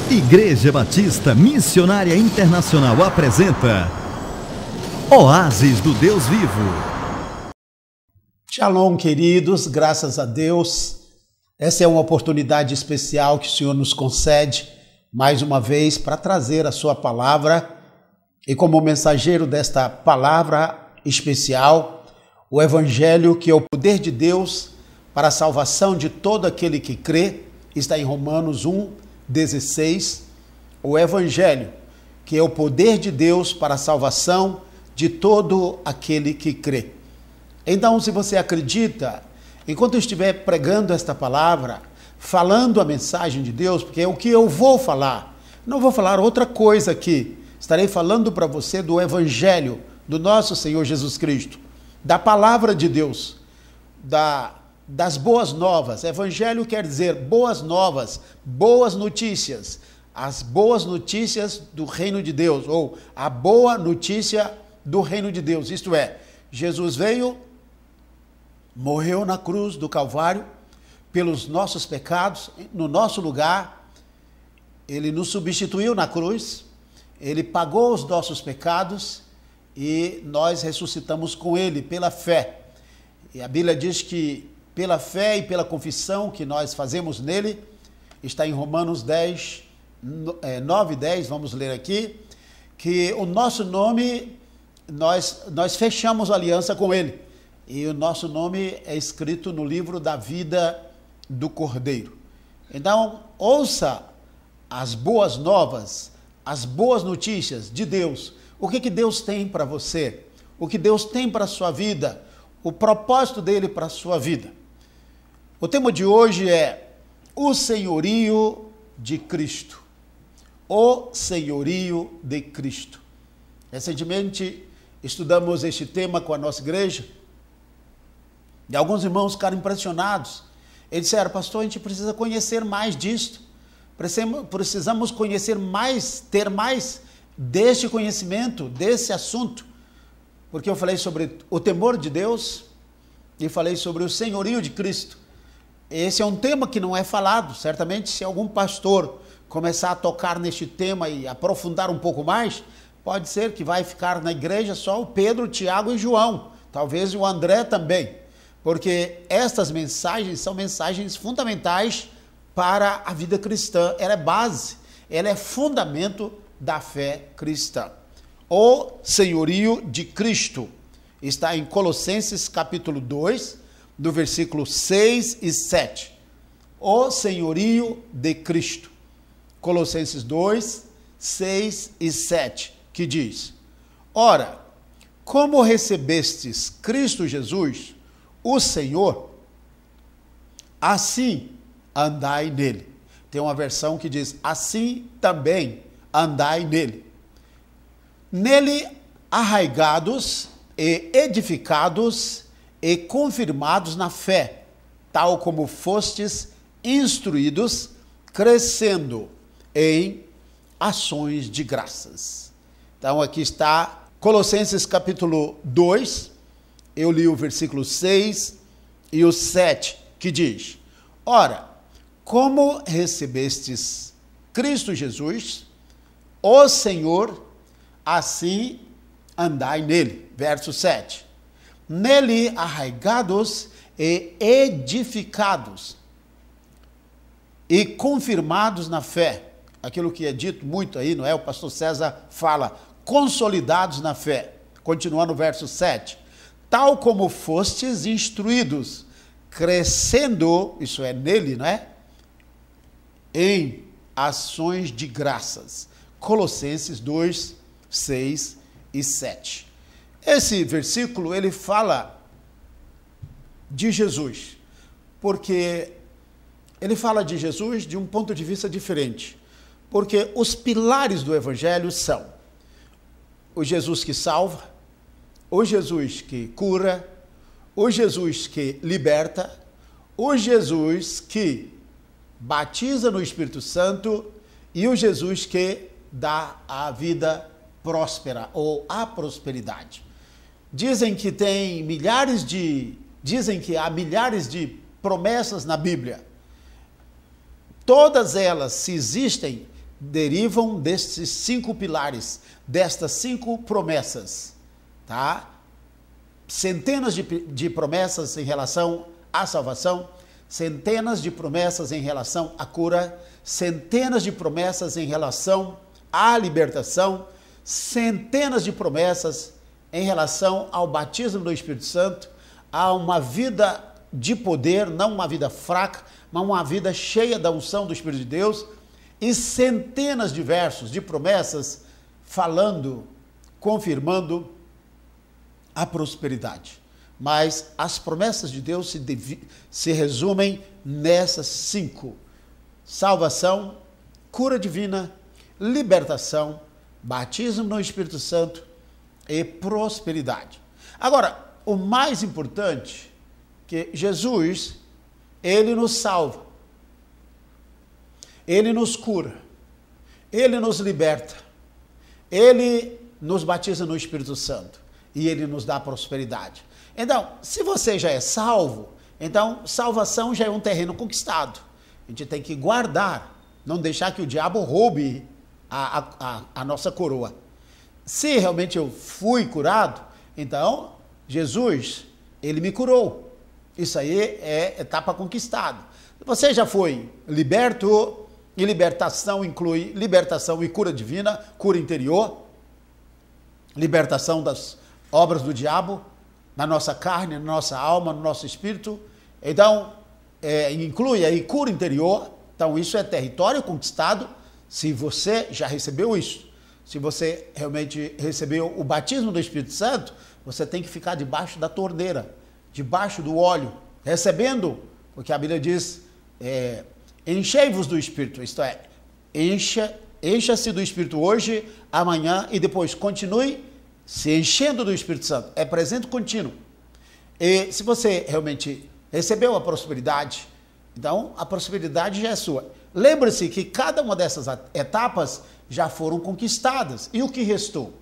Igreja Batista Missionária Internacional apresenta Oásis do Deus Vivo. Shalom, queridos, graças a Deus. Essa é uma oportunidade especial que o Senhor nos concede mais uma vez para trazer a sua palavra. E como mensageiro desta palavra especial, o Evangelho, que é o poder de Deus para a salvação de todo aquele que crê, está em Romanos 1:16. O Evangelho, que é o poder de Deus para a salvação de todo aquele que crê. Então, se você acredita, enquanto eu estiver pregando esta palavra, falando a mensagem de Deus, porque é o que eu vou falar, não vou falar outra coisa aqui, estarei falando para você do Evangelho do nosso Senhor Jesus Cristo, da palavra de Deus, das boas novas. Evangelho quer dizer boas novas, boas notícias, as boas notícias do reino de Deus, ou a boa notícia do reino de Deus. Isto é, Jesus veio, morreu na cruz do Calvário pelos nossos pecados, no nosso lugar. Ele nos substituiu na cruz, ele pagou os nossos pecados e nós ressuscitamos com ele pela fé. E a Bíblia diz que pela fé e pela confissão que nós fazemos nele, está em Romanos 9:10, vamos ler aqui, que o nosso nome, nós fechamos aliança com ele, e o nosso nome é escrito no livro da vida do Cordeiro. Então, ouça as boas novas, as boas notícias de Deus. O que Deus tem para você? O que Deus tem para a sua vida? O propósito dele para a sua vida. O tema de hoje é o senhorio de Cristo. O senhorio de Cristo. Recentemente estudamos este tema com a nossa igreja e alguns irmãos ficaram impressionados. Eles disseram: pastor, a gente precisa conhecer mais disto. Precisamos conhecer mais, ter mais deste conhecimento, desse assunto. Porque eu falei sobre o temor de Deus e falei sobre o senhorio de Cristo. Esse é um tema que não é falado. Certamente, se algum pastor começar a tocar neste tema e aprofundar um pouco mais, pode ser que vai ficar na igreja só o Pedro, Tiago e João, talvez o André também, porque estas mensagens são mensagens fundamentais para a vida cristã. Ela é base, ela é fundamento da fé cristã. O senhorio de Cristo está em Colossenses capítulo 2, do versículo 6 e 7. O senhorio de Cristo. Colossenses 2, 6 e 7, que diz: ora, como recebestes Cristo Jesus, o Senhor, assim andai nele. Tem uma versão que diz: assim também andai nele. Nele arraigados e edificados e confirmados na fé, tal como fostes instruídos, crescendo em ações de graças. Então aqui está Colossenses capítulo 2, eu li o versículo 6 e o 7, que diz: ora, como recebestes Cristo Jesus, o Senhor, assim andai nele. Verso 7. Nele arraigados e edificados e confirmados na fé. Aquilo que é dito muito aí, não é? O pastor César fala, consolidados na fé. Continuando o verso 7. Tal como fostes instruídos, crescendo, isso é nele, não é? Em ações de graças. Colossenses 2, 6 e 7. Esse versículo, ele fala de Jesus, porque ele fala de Jesus de um ponto de vista diferente, porque os pilares do Evangelho são o Jesus que salva, o Jesus que cura, o Jesus que liberta, o Jesus que batiza no Espírito Santo e o Jesus que dá a vida próspera ou a prosperidade. Dizem que há milhares de promessas na Bíblia. Todas elas, se existem, derivam destes 5 pilares, destas 5 promessas, tá? Centenas de promessas em relação à salvação, centenas de promessas em relação à cura, centenas de promessas em relação à libertação, centenas de promessas em relação ao batismo do Espírito Santo, a uma vida de poder, não uma vida fraca, mas uma vida cheia da unção do Espírito de Deus, e centenas de versos, de promessas, falando, confirmando a prosperidade. Mas as promessas de Deus se resumem nessas 5: salvação, cura divina, libertação, batismo no Espírito Santo e prosperidade. Agora, o mais importante, que Jesus, ele nos salva, ele nos cura, ele nos liberta, ele nos batiza no Espírito Santo e ele nos dá prosperidade. Então, se você já é salvo, então salvação já é um terreno conquistado. A gente tem que guardar, não deixar que o diabo roube a nossa coroa. Se realmente eu fui curado, então Jesus, ele me curou. Isso aí é etapa conquistada. Você já foi liberto, e libertação inclui libertação e cura divina, cura interior, libertação das obras do diabo, na nossa carne, na nossa alma, no nosso espírito. Então, inclui aí cura interior. Então, isso é território conquistado, se você já recebeu isso. Se você realmente recebeu o batismo do Espírito Santo, você tem que ficar debaixo da torneira, debaixo do óleo, recebendo, porque a Bíblia diz, enchei-vos do Espírito, isto é, encha-se do Espírito hoje, amanhã e depois continue se enchendo do Espírito Santo. É presente contínuo. E se você realmente recebeu a prosperidade, então a prosperidade já é sua. Lembre-se que cada uma dessas etapas já foram conquistadas. E o que restou?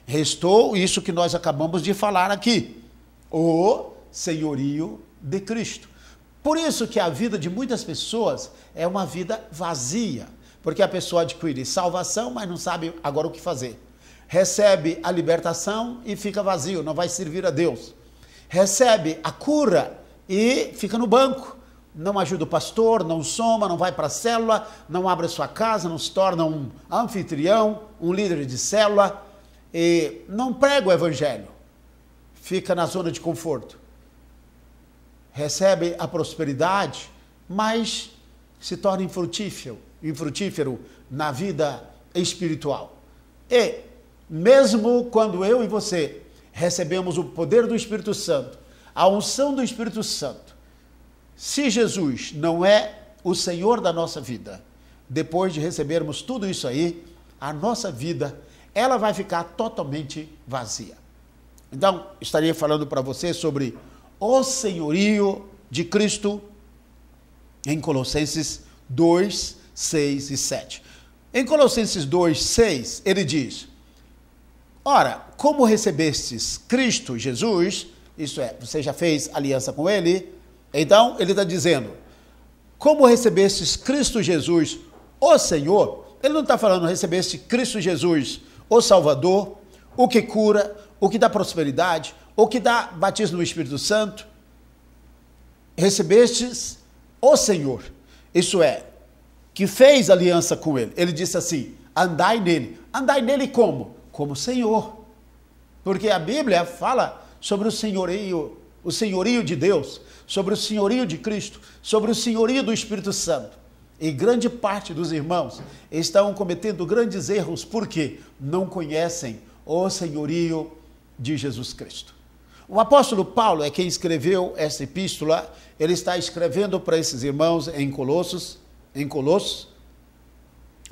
Restou isso que nós acabamos de falar aqui, o senhorio de Cristo. Por isso que a vida de muitas pessoas é uma vida vazia, porque a pessoa adquire salvação, mas não sabe agora o que fazer. Recebe a libertação e fica vazio, não vai servir a Deus. Recebe a cura e fica no banco, não ajuda o pastor, não soma, não vai para a célula, não abre a sua casa, não se torna um anfitrião, um líder de célula, e não prega o evangelho, fica na zona de conforto. Recebe a prosperidade, mas se torna infrutífero na vida espiritual. E mesmo quando eu e você recebemos o poder do Espírito Santo, a unção do Espírito Santo, se Jesus não é o Senhor da nossa vida, depois de recebermos tudo isso aí, a nossa vida, ela vai ficar totalmente vazia. Então, estaria falando para você sobre o senhorio de Cristo em Colossenses 2, 6 e 7. Em Colossenses 2, 6, ele diz: ora, como recebestes Cristo Jesus, isso é, você já fez aliança com ele, então ele está dizendo, como recebestes Cristo Jesus, o Senhor, ele não está falando recebeste Cristo Jesus, o Salvador, o que cura, o que dá prosperidade, o que dá batismo no Espírito Santo. Recebestes o Senhor, isso é, que fez aliança com ele. Ele disse assim, andai nele. Andai nele como? Como Senhor. Porque a Bíblia fala sobre o senhorio de Deus, sobre o senhorio de Cristo, sobre o senhorio do Espírito Santo. E grande parte dos irmãos estão cometendo grandes erros porque não conhecem o senhorio de Jesus Cristo. O apóstolo Paulo é quem escreveu essa epístola. Ele está escrevendo para esses irmãos em Colossos.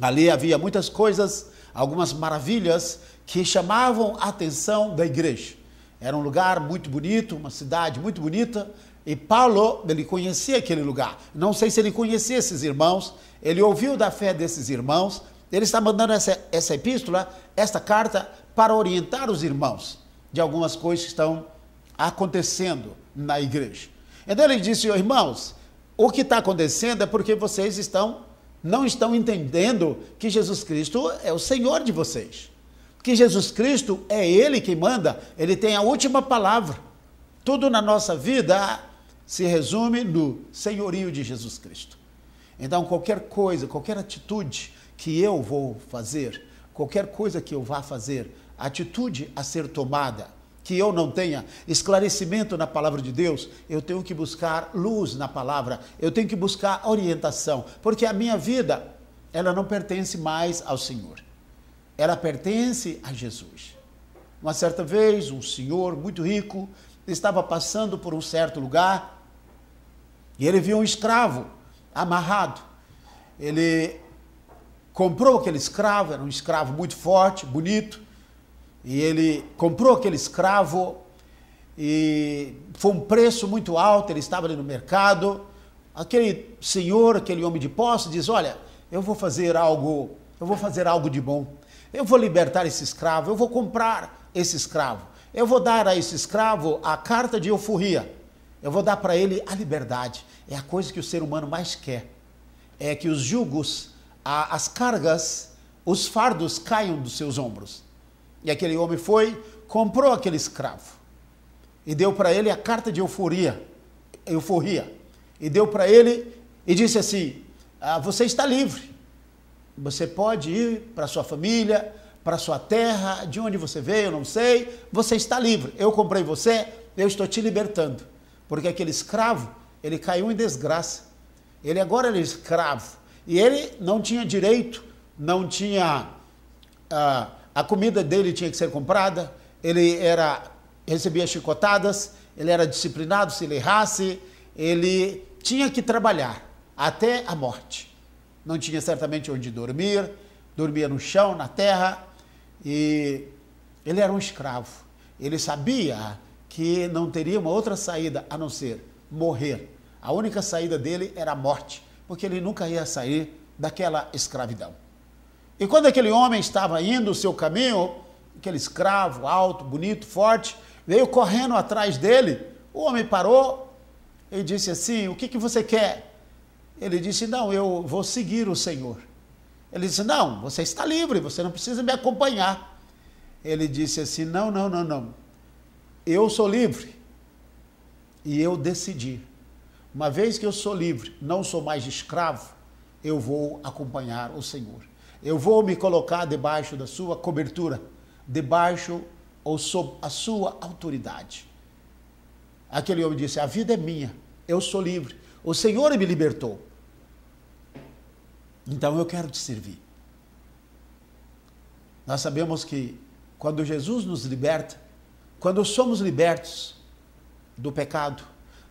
Ali havia muitas coisas, algumas maravilhas que chamavam a atenção da igreja. Era um lugar muito bonito, uma cidade muito bonita, e Paulo, ele conhecia aquele lugar. Não sei se ele conhecia esses irmãos, ele ouviu da fé desses irmãos, ele está mandando essa epístola, esta carta, para orientar os irmãos de algumas coisas que estão acontecendo na igreja. Então ele disse, irmãos, o que está acontecendo é porque vocês estão não estão entendendo que Jesus Cristo é o Senhor de vocês. Que Jesus Cristo é Ele quem manda, Ele tem a última palavra. Tudo na nossa vida se resume no senhorio de Jesus Cristo. Então, qualquer coisa, qualquer atitude que eu vou fazer, qualquer coisa que eu vá fazer, atitude a ser tomada, que eu não tenha esclarecimento na palavra de Deus, eu tenho que buscar luz na palavra, eu tenho que buscar orientação, porque a minha vida, ela não pertence mais ao Senhor, ela pertence a Jesus. Uma certa vez, um senhor muito rico estava passando por um certo lugar e ele viu um escravo amarrado. Ele comprou aquele escravo, era um escravo muito forte, bonito, e ele comprou aquele escravo e foi um preço muito alto, ele estava ali no mercado. Aquele senhor, aquele homem de posse diz: olha, eu vou fazer algo de bom. Eu vou libertar esse escravo, eu vou comprar esse escravo. Eu vou dar a esse escravo a carta de euforia. Eu vou dar para ele a liberdade. É a coisa que o ser humano mais quer. É que os jugos, as cargas, os fardos caiam dos seus ombros. E aquele homem foi, comprou aquele escravo e deu para ele a carta de euforia, e deu para ele e disse assim: você está livre, você pode ir para sua família, para sua terra, de onde você veio, eu não sei, você está livre, eu comprei você, eu estou te libertando, porque aquele escravo, ele caiu em desgraça, ele agora é escravo, e ele não tinha direito, não tinha... a comida dele tinha que ser comprada, ele recebia chicotadas, ele era disciplinado se ele errasse, ele tinha que trabalhar até a morte. Não tinha certamente onde dormir, dormia no chão, na terra, e ele era um escravo. Ele sabia que não teria uma outra saída a não ser morrer. A única saída dele era a morte, porque ele nunca ia sair daquela escravidão. E quando aquele homem estava indo o seu caminho, aquele escravo alto, bonito, forte, veio correndo atrás dele. O homem parou e disse assim: o que você quer? Ele disse: não, eu vou seguir o Senhor. Ele disse: não, você está livre, você não precisa me acompanhar. Ele disse assim: não, eu sou livre e eu decidi. Uma vez que eu sou livre, não sou mais escravo, eu vou acompanhar o Senhor. Eu vou me colocar debaixo da sua cobertura, debaixo ou sob a sua autoridade. Aquele homem disse: a vida é minha, eu sou livre, o Senhor me libertou. Então eu quero te servir. Nós sabemos que quando Jesus nos liberta, quando somos libertos do pecado,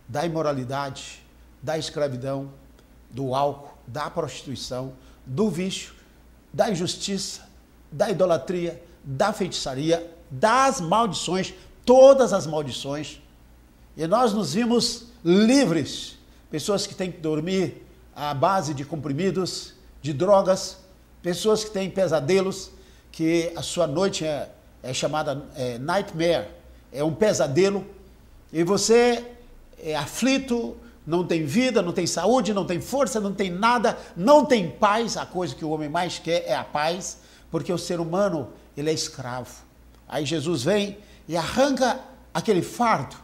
da imoralidade, da escravidão, do álcool, da prostituição, do vício, da injustiça, da idolatria, da feitiçaria, das maldições, todas as maldições, e nós nos vimos livres, pessoas que têm que dormir à base de comprimidos, de drogas, pessoas que têm pesadelos, que a sua noite é chamada nightmare, é um pesadelo, e você é aflito, não tem vida, não tem saúde, não tem força, não tem nada, não tem paz. A coisa que o homem mais quer é a paz, porque o ser humano, ele é escravo. Aí Jesus vem e arranca aquele fardo,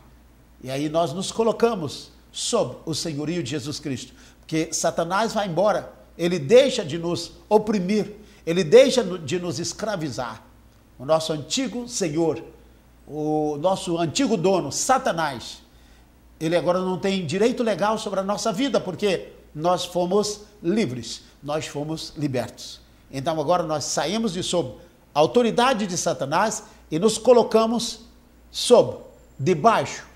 e aí nós nos colocamos sob o senhorio de Jesus Cristo, porque Satanás vai embora, ele deixa de nos oprimir, ele deixa de nos escravizar. O nosso antigo senhor, o nosso antigo dono, Satanás, ele agora não tem direito legal sobre a nossa vida, porque nós fomos livres, nós fomos libertos. Então agora nós saímos de sob a autoridade de Satanás e nos colocamos debaixo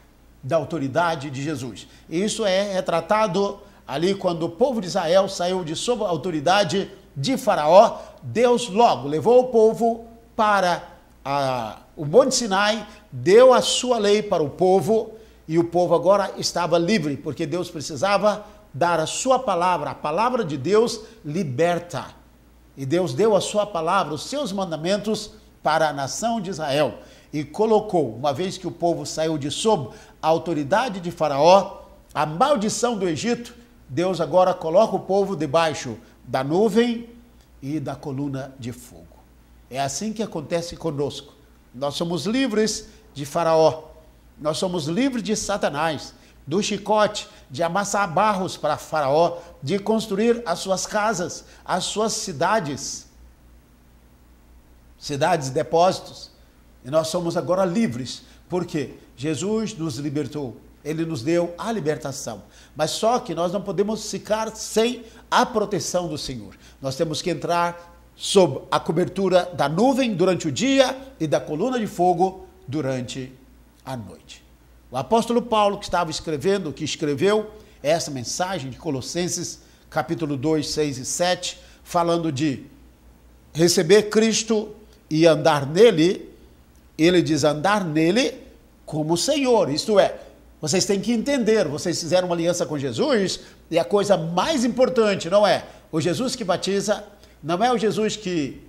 da autoridade de Jesus. E isso é retratado ali quando o povo de Israel saiu de sob a autoridade de Faraó. Deus logo levou o povo para o Monte Sinai, deu a sua lei para o povo, e o povo agora estava livre, porque Deus precisava dar a sua palavra. A palavra de Deus liberta. E Deus deu a sua palavra, os seus mandamentos para a nação de Israel. E colocou, uma vez que o povo saiu de sob a autoridade de Faraó, a maldição do Egito, Deus agora coloca o povo debaixo da nuvem e da coluna de fogo. É assim que acontece conosco. Nós somos livres de Faraó, nós somos livres de Satanás, do chicote, de amassar barros para Faraó, de construir as suas casas, as suas cidades e depósitos. E nós somos agora livres, porque Jesus nos libertou, ele nos deu a libertação. Mas só que nós não podemos ficar sem a proteção do Senhor. Nós temos que entrar sob a cobertura da nuvem durante o dia e da coluna de fogo durante a noite. O apóstolo Paulo, que escreveu essa mensagem de Colossenses, capítulo 2, 6 e 7, falando de receber Cristo e andar nele, ele diz andar nele como Senhor, isto é, vocês têm que entender, vocês fizeram uma aliança com Jesus, e a coisa mais importante não é o Jesus que batiza, não é o Jesus que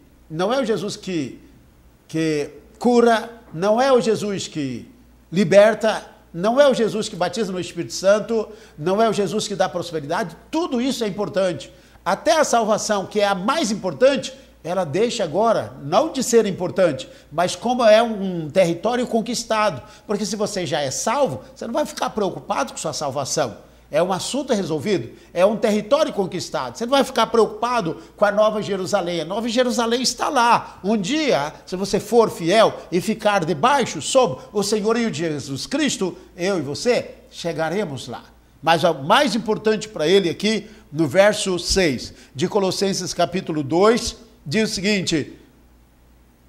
cura, não é o Jesus que liberta, não é o Jesus que batiza no Espírito Santo, não é o Jesus que dá prosperidade, tudo isso é importante. Até a salvação, que é a mais importante, ela deixa agora, não de ser importante, mas como é um território conquistado. Porque se você já é salvo, você não vai ficar preocupado com sua salvação. É um assunto resolvido, é um território conquistado. Você não vai ficar preocupado com a Nova Jerusalém. A Nova Jerusalém está lá. Um dia, se você for fiel e ficar debaixo, sob o senhorio de Jesus Cristo, eu e você chegaremos lá. Mas o mais importante para ele aqui, no verso 6 de Colossenses capítulo 2, diz o seguinte: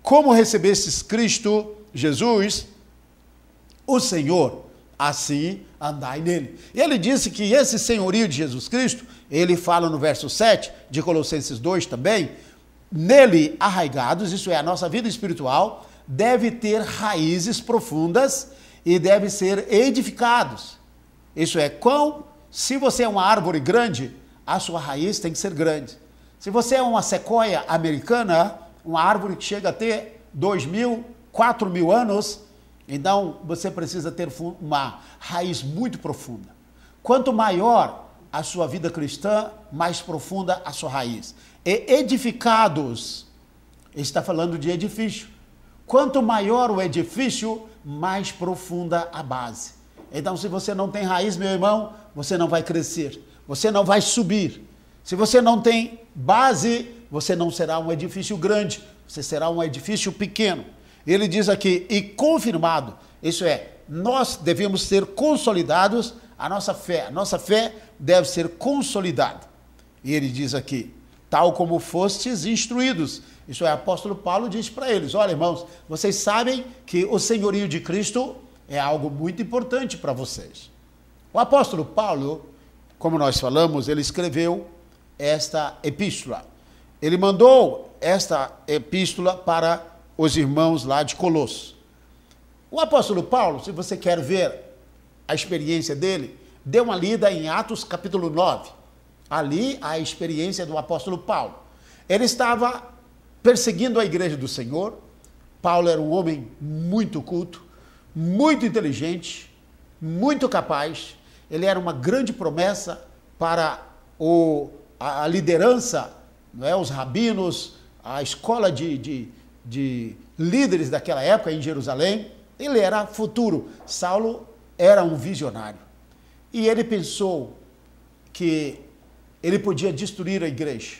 como recebestes Cristo Jesus, o Senhor, assim andai nele. E ele disse que esse senhorio de Jesus Cristo, ele fala no verso 7 de Colossenses 2 também, nele arraigados, isso é, a nossa vida espiritual, deve ter raízes profundas e deve ser edificados. Isso é, se você é uma árvore grande, a sua raiz tem que ser grande. Se você é uma sequoia americana, uma árvore que chega a ter 2.000, 4.000 anos, então você precisa ter uma raiz muito profunda. Quanto maior a sua vida cristã, mais profunda a sua raiz. E edificados, está falando de edifício. Quanto maior o edifício, mais profunda a base. Então, se você não tem raiz, meu irmão, você não vai crescer, você não vai subir. Se você não tem base, você não será um edifício grande, você será um edifício pequeno. Ele diz aqui, e confirmado, isso é, nós devemos ser consolidados, a nossa fé deve ser consolidada. E ele diz aqui, tal como fostes instruídos. Isso é, o apóstolo Paulo diz para eles, olha irmãos, vocês sabem que o senhorio de Cristo é algo muito importante para vocês. O apóstolo Paulo, como nós falamos, ele escreveu esta epístola. Ele mandou esta epístola para os irmãos lá de Colosso. O apóstolo Paulo, se você quer ver a experiência dele, dê uma lida em Atos capítulo 9. Ali a experiência do apóstolo Paulo. Ele estava perseguindo a igreja do Senhor. Paulo era um homem muito culto, muito inteligente, muito capaz. Ele era uma grande promessa para a liderança, não é? Os rabinos, a escola de líderes daquela época em Jerusalém. Ele era futuro. Saulo era um visionário. E ele pensou que ele podia destruir a igreja,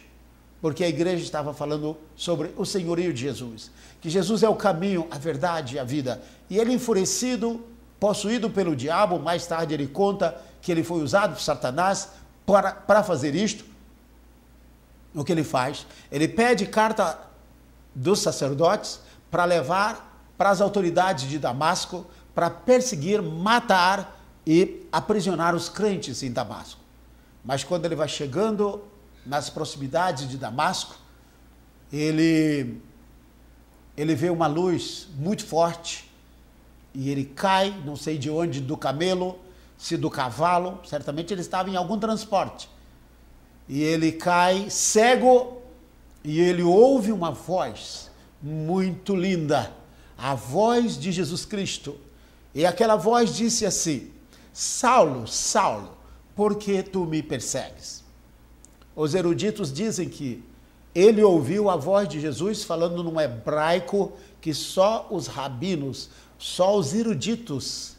porque a igreja estava falando sobre o senhorio de Jesus, que Jesus é o caminho, a verdade e a vida. E ele, enfurecido, possuído pelo diabo, mais tarde ele conta que ele foi usado por Satanás para fazer isto. O que ele faz? Ele pede carta dos sacerdotes para levar para as autoridades de Damasco, para perseguir, matar e aprisionar os crentes em Damasco. Mas quando ele vai chegando nas proximidades de Damasco, ele vê uma luz muito forte e ele cai, não sei de onde, do camelo, se do cavalo, certamente ele estava em algum transporte. E ele cai cego e ele ouve uma voz muito linda, a voz de Jesus Cristo. E aquela voz disse assim: Saulo, Saulo, por que tu me persegues? os eruditos dizem que ele ouviu a voz de Jesus falando num hebraico que só os rabinos, só os eruditos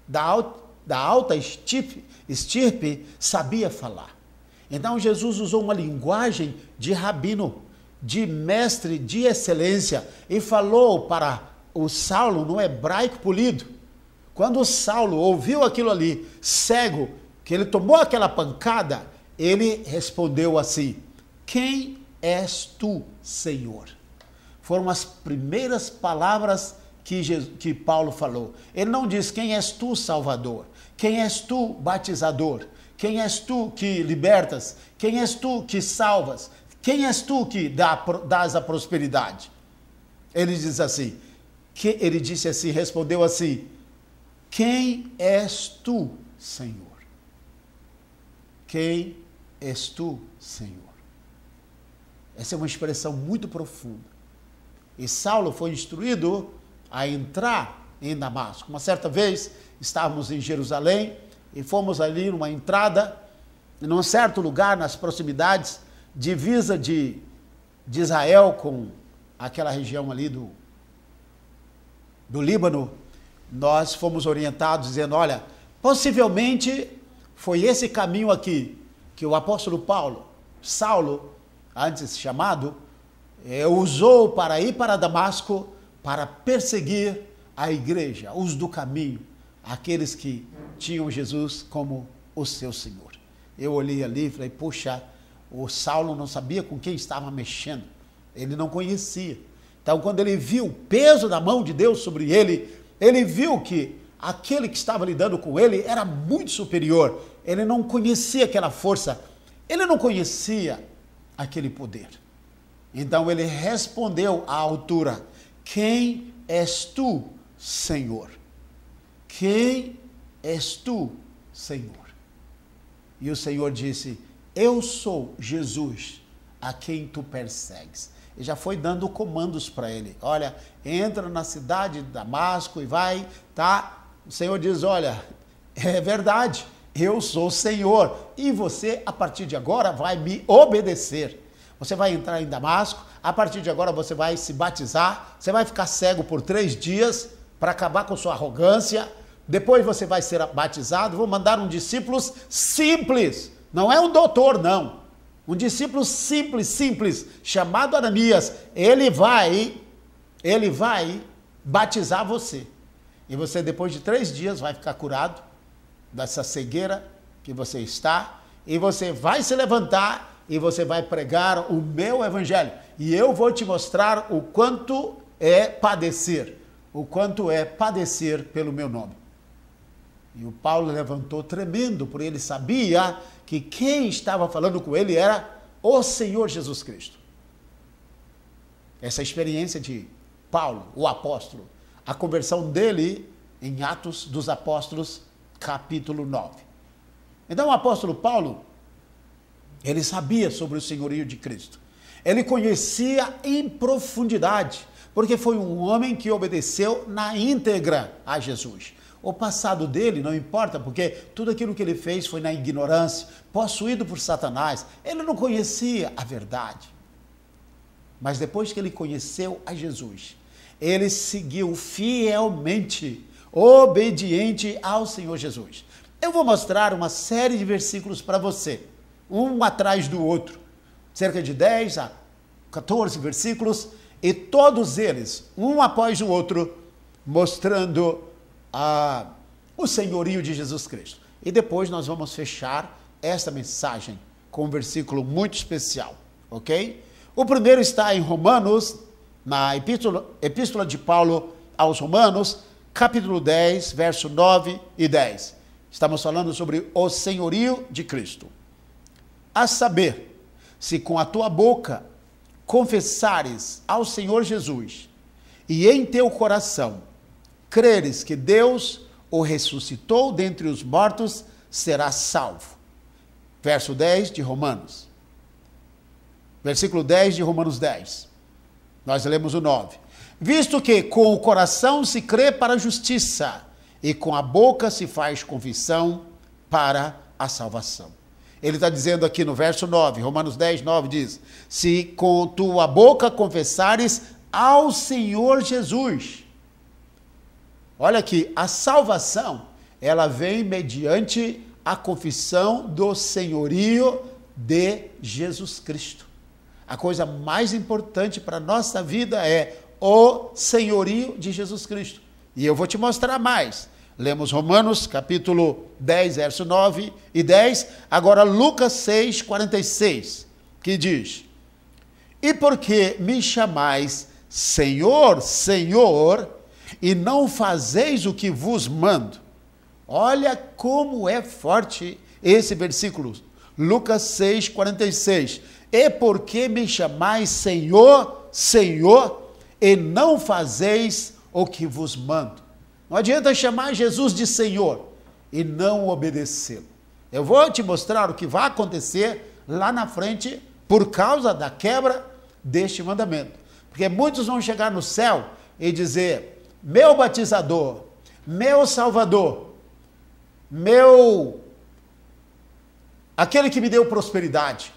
da alta estirpe sabia falar. Então Jesus usou uma linguagem de rabino, de mestre de excelência, e falou para o Saulo no hebraico polido. Quando o Saulo ouviu aquilo ali, cego, que ele tomou aquela pancada, ele respondeu assim: quem és tu, Senhor? Foram as primeiras palavras que Paulo falou. Ele não diz: quem és tu, Salvador? Quem és tu, batizador? Quem és tu que libertas? Quem és tu que salvas? Quem és tu que dás a prosperidade? Ele diz assim, ele disse assim, respondeu assim: quem és tu, Senhor? Quem és tu, Senhor? Essa é uma expressão muito profunda. E Saulo foi instruído a entrar em Damasco. Uma certa vez, estávamos em Jerusalém e fomos ali numa entrada, num certo lugar, nas proximidades, divisa de Israel com aquela região ali do Líbano. Nós fomos orientados dizendo: olha, possivelmente foi esse caminho aqui que o apóstolo Saulo, antes chamado, usou para ir para Damasco para perseguir a igreja, os do caminho, aqueles que tinham Jesus como o seu Senhor. Eu olhei ali e falei: puxa, o Saulo não sabia com quem estava mexendo, ele não conhecia. Então, quando ele viu o peso da mão de Deus sobre ele, ele viu que aquele que estava lidando com ele era muito superior. Ele não conhecia aquela força, ele não conhecia aquele poder. Então ele respondeu à altura: quem és tu, Senhor? Quem és tu, Senhor? E o Senhor disse: eu sou Jesus, a quem tu persegues. E já foi dando comandos para ele: olha, entra na cidade de Damasco e vai, tá? O Senhor diz: olha, é verdade, eu sou o Senhor, e você, a partir de agora, vai me obedecer. Você vai entrar em Damasco, a partir de agora você vai se batizar, você vai ficar cego por 3 dias para acabar com sua arrogância, depois você vai ser batizado, vou mandar um discípulo simples, não é um doutor não, um discípulo simples, chamado Ananias, ele vai batizar você, e você depois de 3 dias vai ficar curado dessa cegueira que você está, e você vai se levantar e você vai pregar o meu evangelho. E eu vou te mostrar o quanto é padecer pelo meu nome. E o Paulo levantou tremendo, porque ele sabia que quem estava falando com ele era o Senhor Jesus Cristo. Essa experiência de Paulo, o apóstolo, a conversão dele em Atos dos Apóstolos, capítulo 9. Então o apóstolo Paulo, ele sabia sobre o senhorio de Cristo. Ele conhecia em profundidade, porque foi um homem que obedeceu na íntegra a Jesus. O passado dele não importa, porque tudo aquilo que ele fez foi na ignorância, possuído por Satanás. Ele não conhecia a verdade. Mas depois que ele conheceu a Jesus, ele seguiu fielmente, obediente ao Senhor Jesus. Eu vou mostrar uma série de versículos para você, um atrás do outro, cerca de 10 a 14 versículos, e todos eles, um após o outro, mostrando o senhorio de Jesus Cristo. E depois nós vamos fechar esta mensagem com um versículo muito especial, ok? O primeiro está em Romanos, na epístola de Paulo aos Romanos, capítulo 10, verso 9 e 10. Estamos falando sobre o senhorio de Cristo. A saber, se com a tua boca confessares ao Senhor Jesus e em teu coração creres que Deus o ressuscitou dentre os mortos, serás salvo. Verso 10 de Romanos. Versículo 10 de Romanos 10. Nós lemos o 9. Visto que com o coração se crê para a justiça e com a boca se faz confissão para a salvação. Ele está dizendo aqui no verso 9, Romanos 10, 9 diz: se com tua boca confessares ao Senhor Jesus. Olha aqui, a salvação, ela vem mediante a confissão do senhorio de Jesus Cristo. A coisa mais importante para a nossa vida é o senhorio de Jesus Cristo. E eu vou te mostrar mais. Lemos Romanos, capítulo 10, verso 9 e 10. Agora Lucas 6, 46, que diz: e porque me chamais Senhor, Senhor, e não fazeis o que vos mando. Olha como é forte esse versículo. Lucas 6, 46. E porque me chamais Senhor, Senhor, e não fazeis o que vos mando. Não adianta chamar Jesus de Senhor e não obedecê-lo. Eu vou te mostrar o que vai acontecer lá na frente por causa da quebra deste mandamento. Porque muitos vão chegar no céu e dizer: meu batizador, meu salvador, aquele que me deu prosperidade,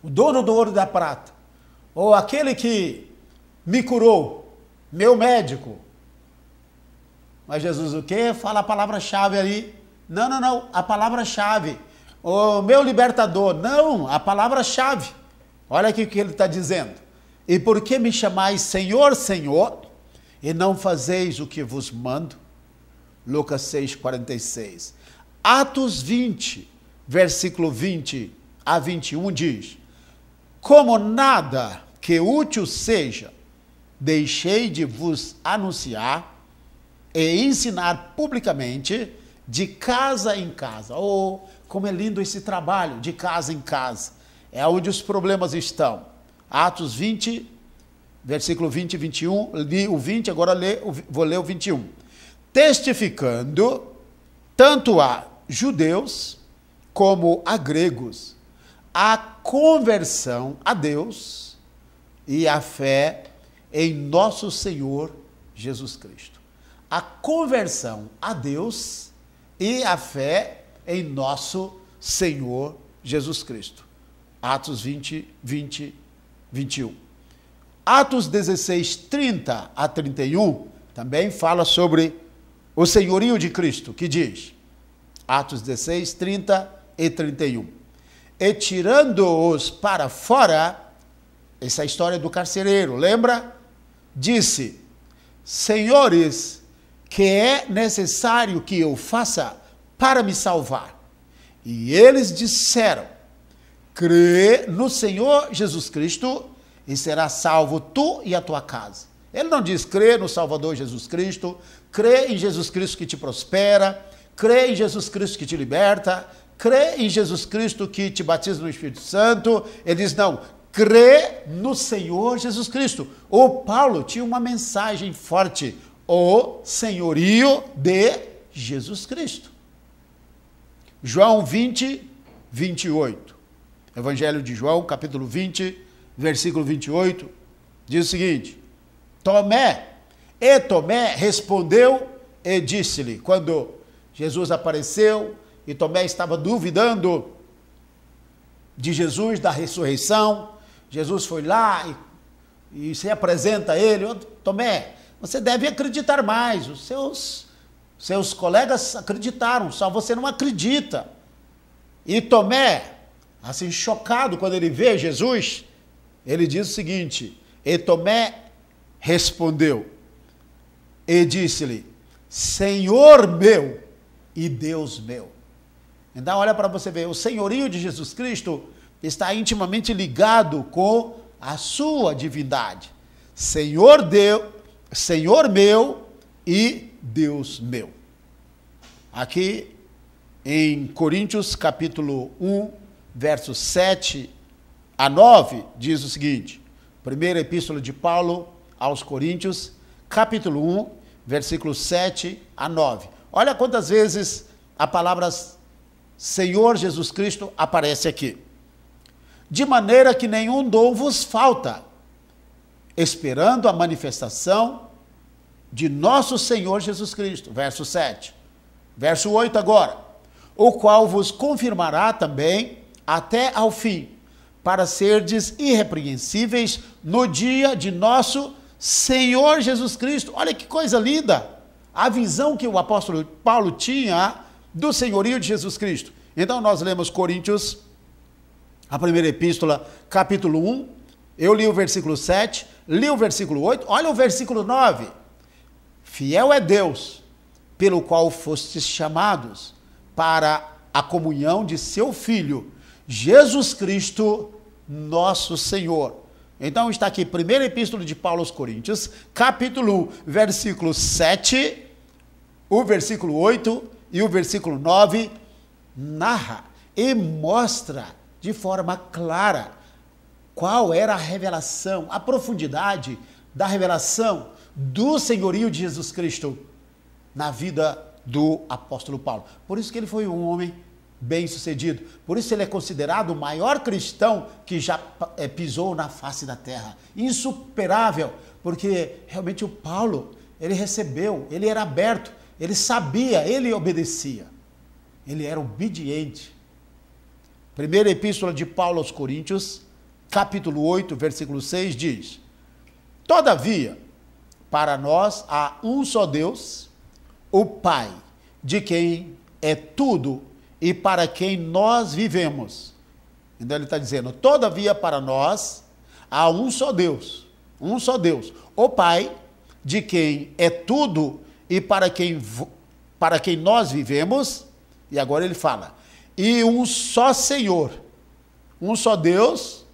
o dono do ouro e da prata, ou aquele que me curou, meu médico. Mas Jesus o quê? Fala a palavra-chave ali. Não, a palavra-chave. O meu libertador. Não, a palavra-chave. Olha aqui o que ele está dizendo. E por que me chamais Senhor, Senhor, e não fazeis o que vos mando? Lucas 6, 46. Atos 20, versículo 20 a 21 diz: como nada que útil seja, deixei de vos anunciar e ensinar publicamente, de casa em casa. Oh, como é lindo esse trabalho, de casa em casa. É onde os problemas estão. Atos 20, versículo 20 e 21. Li o 20, agora vou ler o 21. Testificando tanto a judeus como a gregos a conversão a Deus e a fé em nosso Senhor Jesus Cristo. A conversão a Deus e a fé em nosso Senhor Jesus Cristo. Atos 20, 20, 21. Atos 16, 30 a 31, também fala sobre o senhorio de Cristo, que diz, Atos 16, 30 e 31. E tirando-os para fora, essa é a história do carcereiro, lembra? Disse: senhores, que é necessário que eu faça para me salvar? E eles disseram: crê no Senhor Jesus Cristo e serás salvo tu e a tua casa. Ele não diz crê no Salvador Jesus Cristo, crê em Jesus Cristo que te prospera, crê em Jesus Cristo que te liberta, crê em Jesus Cristo que te batiza no Espírito Santo. Ele diz não, crê no Senhor Jesus Cristo. O Paulo tinha uma mensagem forte: o senhorio de Jesus Cristo. João 20, 28. Evangelho de João, capítulo 20, versículo 28, diz o seguinte: Tomé respondeu e disse-lhe, quando Jesus apareceu e Tomé estava duvidando de Jesus, da ressurreição, Jesus foi lá e se apresenta a ele: Tomé, você deve acreditar mais, os seus colegas acreditaram, só você não acredita. E Tomé, assim chocado quando ele vê Jesus, ele diz o seguinte: e Tomé respondeu e disse-lhe: Senhor meu e Deus meu. Então olha para você ver, o senhorio de Jesus Cristo está intimamente ligado com a sua divindade. Senhor meu e Deus meu. Aqui em Coríntios capítulo 1, versos 7 a 9, diz o seguinte: primeira epístola de Paulo aos Coríntios, capítulo 1, versículos 7 a 9. Olha quantas vezes a palavra Senhor Jesus Cristo aparece aqui. De maneira que nenhum dom vos falta, esperando a manifestação de nosso Senhor Jesus Cristo. Verso 7. Verso 8 agora. o qual vos confirmará também até ao fim, para serdes irrepreensíveis no dia de nosso Senhor Jesus Cristo. Olha que coisa linda! A visão que o apóstolo Paulo tinha do senhorio de Jesus Cristo. Então nós lemos Coríntios, a primeira epístola, capítulo 1, eu li o versículo 7, li o versículo 8, olha o versículo 9. Fiel é Deus, pelo qual fostes chamados para a comunhão de seu Filho, Jesus Cristo, nosso Senhor. Então está aqui, primeira epístola de Paulo aos Coríntios, capítulo 1, versículo 7, o versículo 8 e o versículo 9, narra e mostra de forma clara qual era a revelação, a profundidade da revelação do senhorio de Jesus Cristo na vida do apóstolo Paulo. Por isso que ele foi um homem bem-sucedido. Por isso ele é considerado o maior cristão que já pisou na face da terra. Insuperável, porque realmente o Paulo, ele recebeu, ele era aberto, ele sabia, ele obedecia. Ele era obediente. Primeira epístola de Paulo aos Coríntios, capítulo 8, versículo 6, diz: Todavia, para nós há um só Deus, o Pai, de quem é tudo e para quem nós vivemos. Então ele está dizendo, todavia para nós há um só Deus, o Pai, de quem é tudo e para quem nós vivemos. E agora ele fala, e um só Senhor, um só Deus,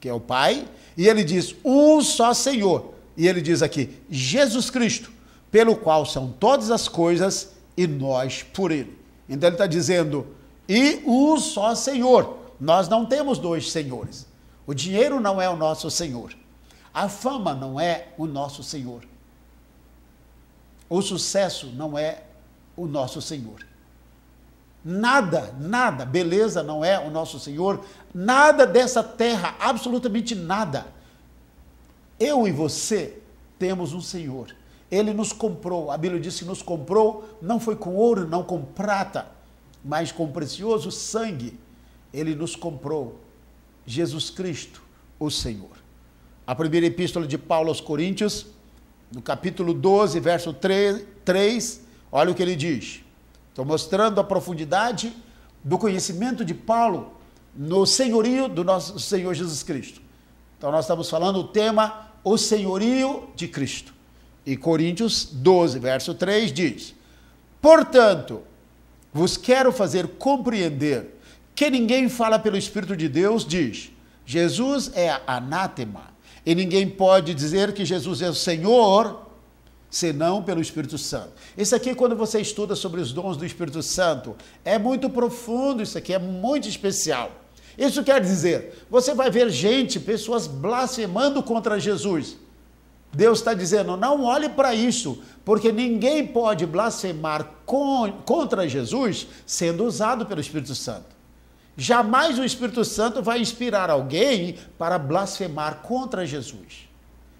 que é o Pai, e ele diz, um só Senhor, e ele diz aqui, Jesus Cristo, pelo qual são todas as coisas e nós por ele. Então ele está dizendo, e um só Senhor. Nós não temos dois senhores. O dinheiro não é o nosso Senhor. A fama não é o nosso Senhor. O sucesso não é o nosso Senhor. Nada, beleza não é o nosso Senhor. Nada dessa terra, absolutamente nada. Eu e você temos um Senhor. Ele nos comprou, a Bíblia diz que nos comprou, não foi com ouro, não com prata, mas com precioso sangue. Ele nos comprou, Jesus Cristo, o Senhor. A primeira epístola de Paulo aos Coríntios, no capítulo 12, verso 3, olha o que ele diz. Estou mostrando a profundidade do conhecimento de Paulo no senhorio do nosso Senhor Jesus Cristo. Então nós estamos falando o tema, o senhorio de Cristo. E Coríntios 12, verso 3 diz, portanto, vos quero fazer compreender que ninguém fala pelo Espírito de Deus, diz, Jesus é anátema, e ninguém pode dizer que Jesus é o Senhor, senão pelo Espírito Santo. Isso aqui, quando você estuda sobre os dons do Espírito Santo, é muito profundo, isso aqui é muito especial. Isso quer dizer, você vai ver pessoas blasfemando contra Jesus. Deus está dizendo, não olhe para isso, porque ninguém pode blasfemar contra Jesus sendo usado pelo Espírito Santo. Jamais o Espírito Santo vai inspirar alguém para blasfemar contra Jesus.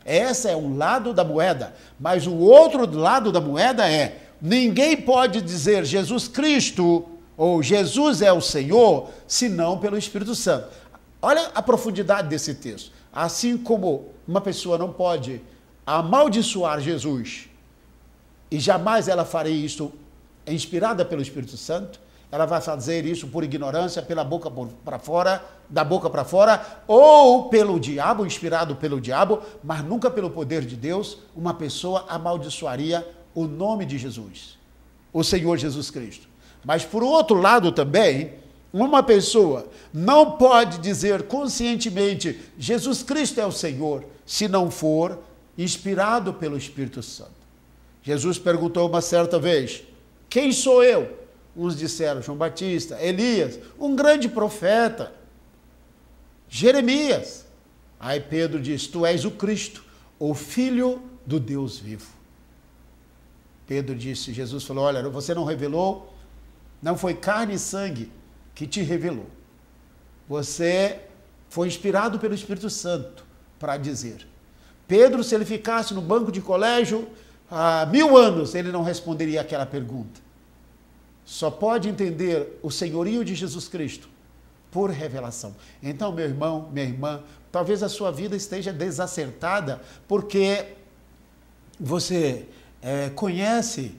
Esse é um lado da moeda, mas o outro lado da moeda é, ninguém pode dizer Jesus Cristo ou Jesus é o Senhor, senão pelo Espírito Santo. Olha a profundidade desse texto. Assim como uma pessoa não pode amaldiçoar Jesus, e jamais ela faria isso inspirada pelo Espírito Santo, ela vai fazer isso por ignorância, pela boca para fora, da boca para fora, ou pelo diabo, inspirado pelo diabo, mas nunca pelo poder de Deus, uma pessoa amaldiçoaria o nome de Jesus, o Senhor Jesus Cristo. Mas por outro lado também, uma pessoa não pode dizer conscientemente, Jesus Cristo é o Senhor, se não for inspirado pelo Espírito Santo. Jesus perguntou uma certa vez, quem sou eu? Uns disseram João Batista, Elias, um grande profeta, Jeremias. Aí Pedro diz, tu és o Cristo, o Filho do Deus vivo. Pedro disse, Jesus falou, olha, você não revelou, não foi carne e sangue que te revelou. Você foi inspirado pelo Espírito Santo para dizer. Pedro, se ele ficasse no banco de colégio há 1000 anos, ele não responderia aquela pergunta. só pode entender o senhorio de Jesus Cristo por revelação. Então, meu irmão, minha irmã, talvez a sua vida esteja desacertada porque você conhece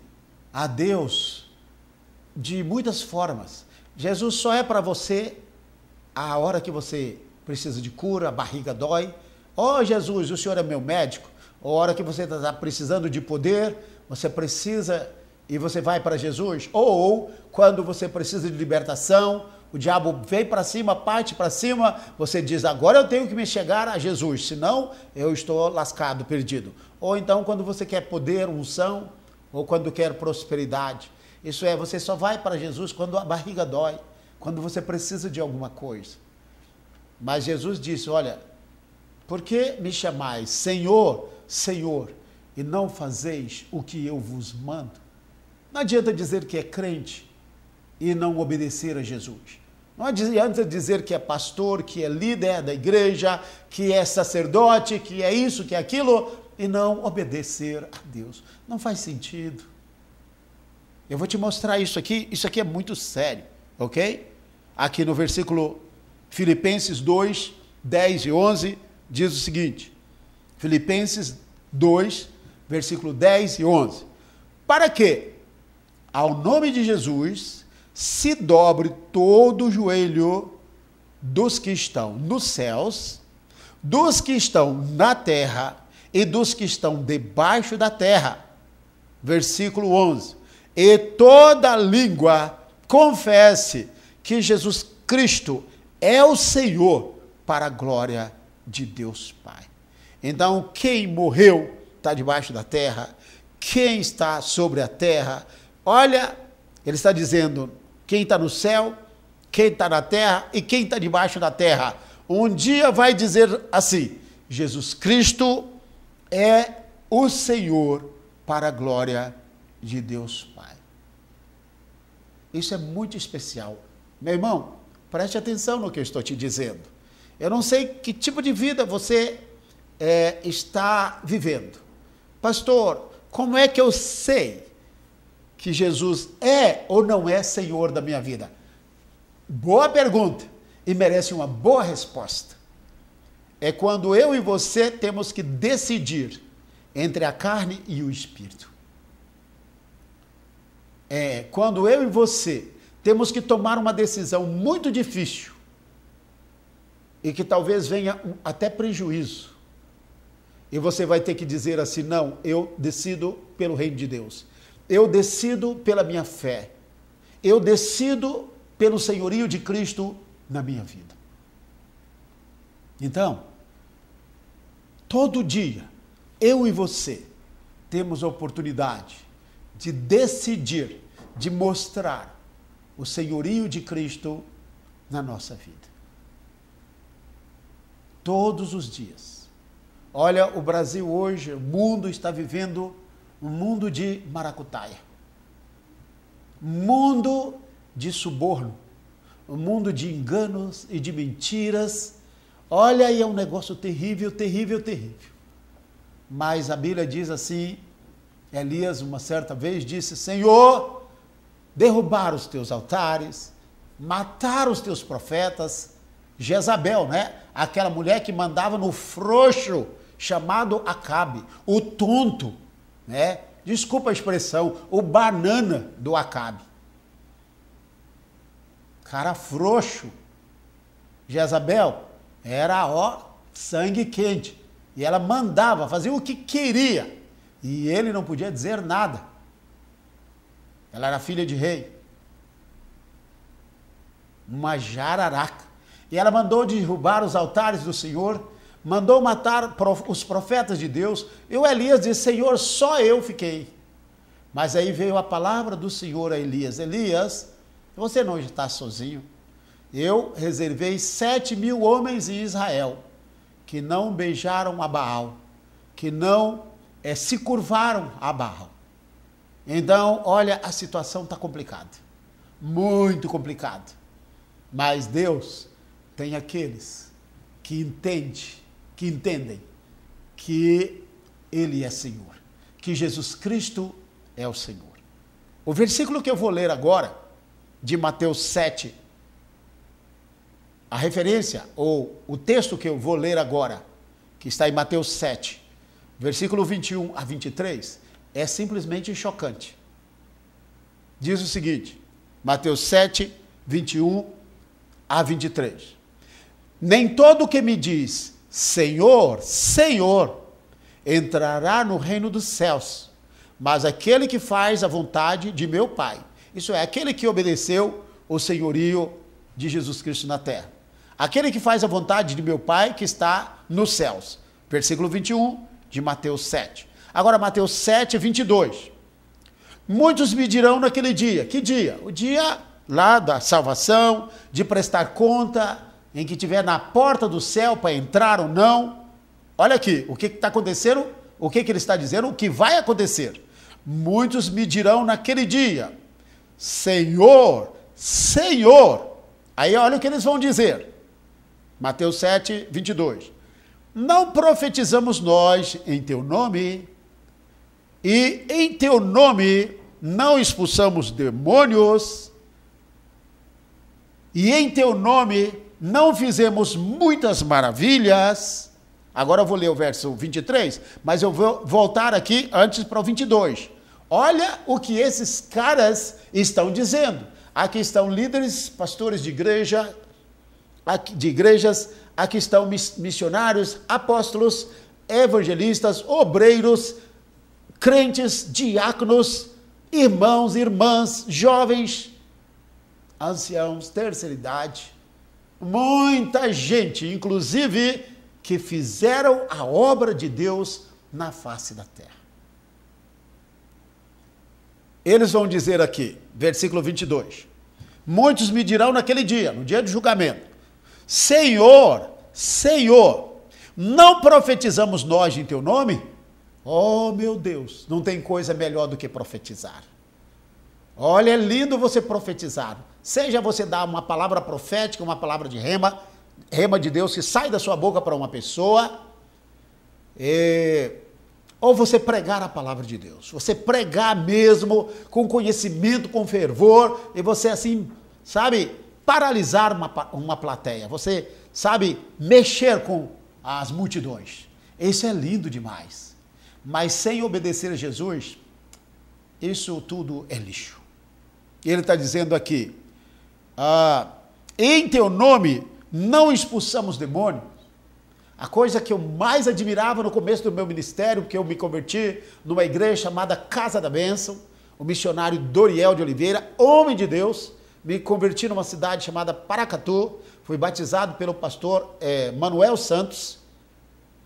a Deus de muitas formas. Jesus só é para você a hora que você precisa de cura, a barriga dói. Oh, Jesus, o Senhor é meu médico. A hora que você está precisando de poder, você precisa e você vai para Jesus. Ou quando você precisa de libertação, o diabo vem para cima, parte para cima, você diz, agora eu tenho que me chegar a Jesus, senão eu estou lascado, perdido. Ou então quando você quer poder, unção, ou quando quer prosperidade. Isso é, você só vai para Jesus quando a barriga dói, quando você precisa de alguma coisa. Mas Jesus disse, olha, por que me chamais Senhor, Senhor, e não fazeis o que eu vos mando? Não adianta dizer que é crente e não obedecer a Jesus. Não adianta dizer que é pastor, que é líder da igreja, que é sacerdote, que é isso, que é aquilo, e não obedecer a Deus. Não faz sentido. Eu vou te mostrar isso aqui é muito sério, ok? Aqui no versículo Filipenses 2, 10 e 11, diz o seguinte, Filipenses 2, versículo 10 e 11. Para que, ao nome de Jesus, se dobre todo o joelho dos que estão nos céus, dos que estão na terra e dos que estão debaixo da terra. Versículo 11. E toda língua confesse que Jesus Cristo é o Senhor, para a glória de Deus Pai. Então, quem morreu está debaixo da terra, quem está sobre a terra, olha, ele está dizendo, quem está no céu, quem está na terra e quem está debaixo da terra. Um dia vai dizer assim, Jesus Cristo é o Senhor, para a glória de Deus Pai. Isso é muito especial. Meu irmão, preste atenção no que eu estou te dizendo. Eu não sei que tipo de vida você está vivendo. Pastor, como é que eu sei que Jesus é ou não é Senhor da minha vida? Boa pergunta e merece uma boa resposta. É quando eu e você temos que decidir entre a carne e o espírito. É quando eu e você temos que tomar uma decisão muito difícil e que talvez venha até prejuízo. E você vai ter que dizer assim, não, eu decido pelo reino de Deus. Eu decido pela minha fé. Eu decido pelo senhorio de Cristo na minha vida. Então, todo dia, eu e você temos a oportunidade de decidir, de mostrar o senhorio de Cristo na nossa vida. Todos os dias. Olha, o Brasil hoje, o mundo está vivendo um mundo de maracutaia. Mundo de suborno. Um mundo de enganos e de mentiras. Olha, aí é um negócio terrível, terrível, terrível. Mas a Bíblia diz assim, Elias uma certa vez disse, Senhor, derrubar os teus altares, matar os teus profetas. Jezabel, né? Aquela mulher que mandava no frouxo chamado Acabe, o tonto, né? Desculpa a expressão, o banana do Acabe. Cara frouxo. Jezabel era, sangue quente. E ela mandava, fazia o que queria. E ele não podia dizer nada. Ela era filha de rei. Uma jararaca. E ela mandou derrubar os altares do Senhor, mandou matar os profetas de Deus. E o Elias disse, Senhor, só eu fiquei. Mas aí veio a palavra do Senhor a Elias. Elias, você não está sozinho. Eu reservei 7.000 homens em Israel, que não beijaram a Baal, que não se curvaram a Baal. Então, olha, a situação está complicada. Muito complicada. Mas Deus tem aqueles que entendem que Ele é Senhor, que Jesus Cristo é o Senhor. O versículo que eu vou ler agora, de Mateus 7, a referência, ou o texto que eu vou ler agora, que está em Mateus 7, versículo 21 a 23, é simplesmente chocante. Diz o seguinte, Mateus 7, 21 a 23. Nem todo que me diz, Senhor, Senhor, entrará no reino dos céus, mas aquele que faz a vontade de meu Pai. Isso é, aquele que obedeceu o senhorio de Jesus Cristo na terra. Aquele que faz a vontade de meu Pai que está nos céus. Versículo 21 de Mateus 7. Agora, Mateus 7, 22. Muitos me dirão naquele dia. Que dia? O dia lá da salvação, de prestar conta, em que estiver na porta do céu para entrar ou não. Olha aqui, o que está acontecendo? O que ele está dizendo? O que vai acontecer? Muitos me dirão naquele dia, Senhor, Senhor. Aí olha o que eles vão dizer. Mateus 7, 22. Não profetizamos nós em teu nome, e em teu nome não expulsamos demônios, e em teu nome não fizemos muitas maravilhas. Agora eu vou ler o verso 23, mas eu vou voltar aqui antes para o 22. Olha o que esses caras estão dizendo. Aqui estão líderes, pastores de igreja, de igrejas, aqui estão missionários, apóstolos, evangelistas, obreiros, crentes, diáconos, irmãos, irmãs, jovens, anciãos, terceira idade, muita gente, inclusive, que fizeram a obra de Deus na face da terra. Eles vão dizer aqui, versículo 22, muitos me dirão naquele dia, no dia do julgamento, Senhor, Senhor, não profetizamos nós em teu nome? Oh, meu Deus, não tem coisa melhor do que profetizar. Olha, é lindo você profetizar. Seja você dar uma palavra profética, uma palavra de rema de Deus que sai da sua boca para uma pessoa, ou você pregar a palavra de Deus. Você pregar mesmo, com conhecimento, com fervor, e você assim, sabe, paralisar uma plateia. Você, sabe, mexer com as multidões. Isso é lindo demais. Mas sem obedecer a Jesus, isso tudo é lixo. Ele está dizendo aqui, em teu nome não expulsamos demônios. A coisa que eu mais admirava no começo do meu ministério, porque eu me converti numa igreja chamada Casa da Bênção, o missionário Doriel de Oliveira, homem de Deus, me converti numa cidade chamada Paracatu, fui batizado pelo pastor Manuel Santos,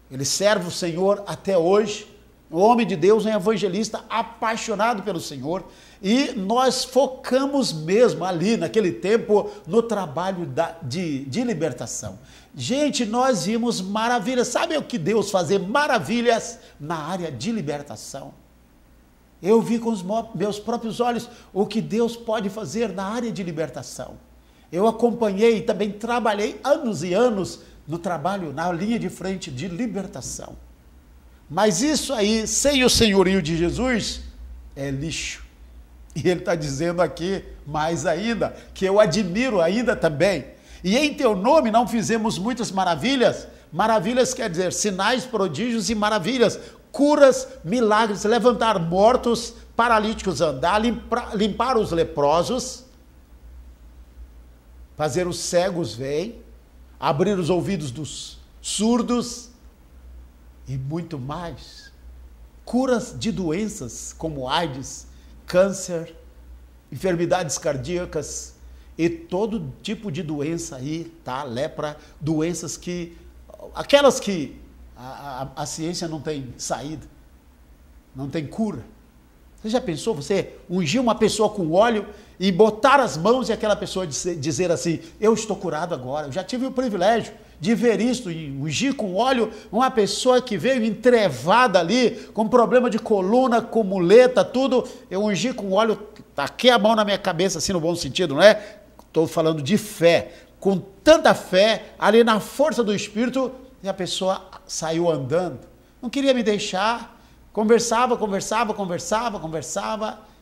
ele serve o Senhor até hoje, um homem de Deus, um evangelista apaixonado pelo Senhor, e nós focamos mesmo ali, naquele tempo, no trabalho de libertação. Gente, nós vimos maravilhas. Sabe o que Deus fazer maravilhas na área de libertação? Eu vi com os meus próprios olhos o que Deus pode fazer na área de libertação. Eu acompanhei e também trabalhei anos e anos no trabalho, na linha de frente de libertação. Mas isso aí, sem o senhorio de Jesus, é lixo. E ele está dizendo aqui, mais ainda, que eu admiro ainda também. E em teu nome não fizemos muitas maravilhas. Maravilhas quer dizer sinais, prodígios e maravilhas. Curas, milagres, levantar mortos, paralíticos andar, limpar os leprosos, fazer os cegos verem, abrir os ouvidos dos surdos e muito mais. Curas de doenças como AIDS, câncer, enfermidades cardíacas e todo tipo de doença aí, tá? Lepra, doenças que, aquelas que a ciência não tem saída, não tem cura. Você já pensou, você ungir uma pessoa com óleo e botar as mãos e aquela pessoa dizer assim, eu estou curado agora? Eu já tive o privilégio de ver isso, e ungir com óleo uma pessoa que veio entrevada ali, com problema de coluna, com muleta, tudo, eu ungi com óleo, taquei a mão na minha cabeça, assim no bom sentido, não é? Estou falando de fé, com tanta fé, ali na força do Espírito, e a pessoa saiu andando, não queria me deixar, conversava,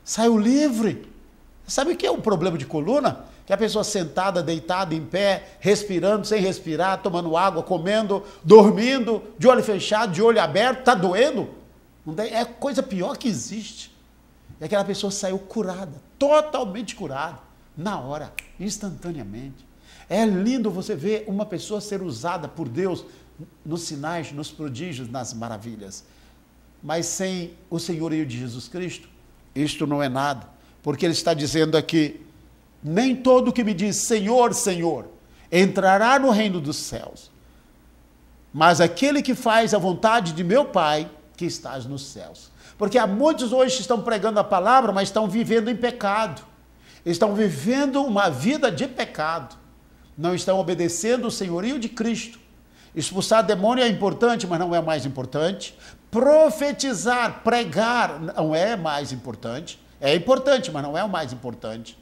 saiu livre. Sabe o que é um problema de coluna? Que a pessoa sentada, deitada, em pé, respirando, sem respirar, tomando água, comendo, dormindo, de olho fechado, de olho aberto, está doendo? É a coisa pior que existe. E aquela pessoa saiu curada, totalmente curada, na hora, instantaneamente. É lindo você ver uma pessoa ser usada por Deus nos sinais, nos prodígios, nas maravilhas. Mas sem o senhorio de Jesus Cristo, isto não é nada. Porque ele está dizendo aqui, nem todo que me diz Senhor, Senhor, entrará no reino dos céus, mas aquele que faz a vontade de meu Pai, que estás nos céus. Porque há muitos hoje que estão pregando a palavra, mas estão vivendo em pecado. Estão vivendo uma vida de pecado. Não estão obedecendo o senhorio de Cristo. Expulsar demônio é importante, mas não é o mais importante. Profetizar, pregar, não é mais importante. É importante, mas não é o mais importante.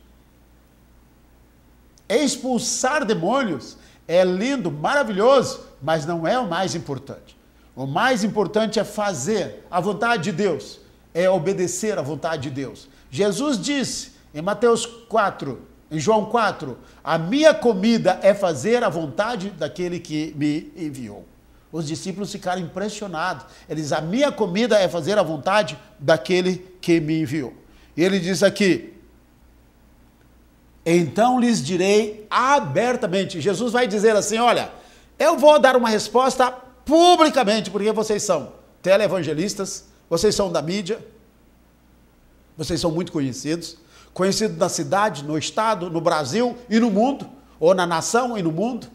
Expulsar demônios é lindo, maravilhoso, mas não é o mais importante. O mais importante é fazer a vontade de Deus, é obedecer a vontade de Deus. Jesus disse em Mateus 4, em João 4, a minha comida é fazer a vontade daquele que me enviou. Os discípulos ficaram impressionados. Eles dizem, a minha comida é fazer a vontade daquele que me enviou. E ele diz aqui, então lhes direi abertamente. Jesus vai dizer assim, olha, eu vou dar uma resposta publicamente, porque vocês são televangelistas, vocês são da mídia, vocês são muito conhecidos na cidade, no estado, no Brasil e no mundo, ou na nação e no mundo.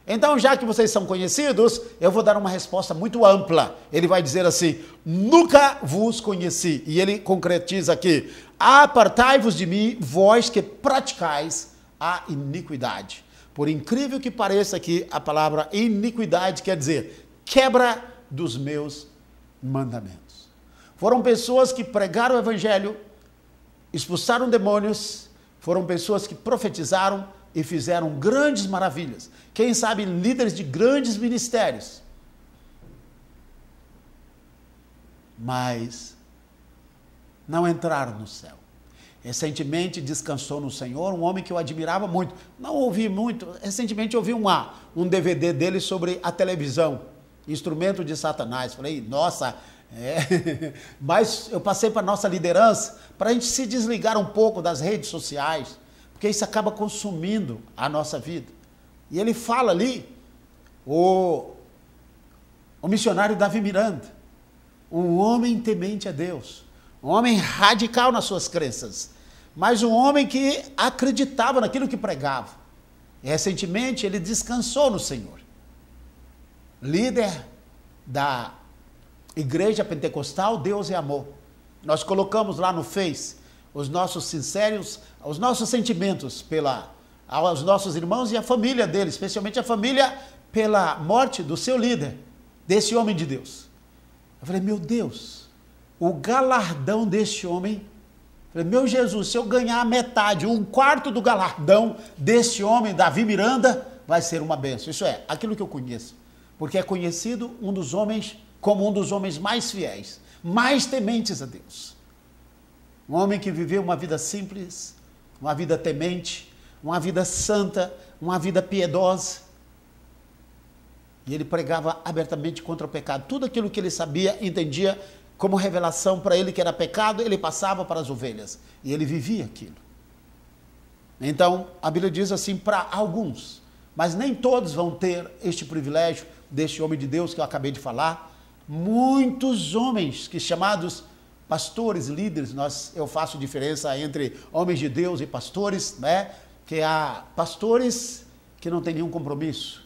Então, já que vocês são conhecidos, eu vou dar uma resposta muito ampla. Ele vai dizer assim, nunca vos conheci. E ele concretiza aqui, apartai-vos de mim, vós que praticais a iniquidade. Por incrível que pareça aqui, a palavra iniquidade quer dizer quebra dos meus mandamentos. Foram pessoas que pregaram o evangelho, expulsaram demônios, foram pessoas que profetizaram e fizeram grandes maravilhas. Quem sabe líderes de grandes ministérios. Mas não entraram no céu. Recentemente descansou no Senhor um homem que eu admirava muito. Não ouvi muito, recentemente ouvi um DVD dele sobre a televisão, instrumento de Satanás. Falei, nossa, mas eu passei para a nossa liderança, para a gente se desligar um pouco das redes sociais, porque isso acaba consumindo a nossa vida. E ele fala ali, o missionário Davi Miranda, um homem temente a Deus, um homem radical nas suas crenças, mas um homem que acreditava naquilo que pregava. E recentemente ele descansou no Senhor. Líder da Igreja Pentecostal Deus é Amor. Nós colocamos lá no Face os nossos sinceros, os nossos sentimentos aos nossos irmãos e a família dele, especialmente a família pela morte do seu líder, desse homem de Deus. Eu falei, meu Deus, o galardão deste homem, eu falei, meu Jesus, se eu ganhar a metade, 1/4 do galardão desse homem, Davi Miranda, vai ser uma bênção. Isso é, aquilo que eu conheço, porque é conhecido como um dos homens mais fiéis, mais tementes a Deus. Um homem que viveu uma vida simples, uma vida temente, uma vida santa, uma vida piedosa. E ele pregava abertamente contra o pecado. Tudo aquilo que ele sabia, entendia como revelação para ele que era pecado, ele passava para as ovelhas. E ele vivia aquilo. Então, a Bíblia diz assim para alguns, mas nem todos vão ter este privilégio deste homem de Deus que eu acabei de falar. Muitos homens que chamados pastores, líderes, eu faço diferença entre homens de Deus e pastores, né? Que há pastores que não têm nenhum compromisso,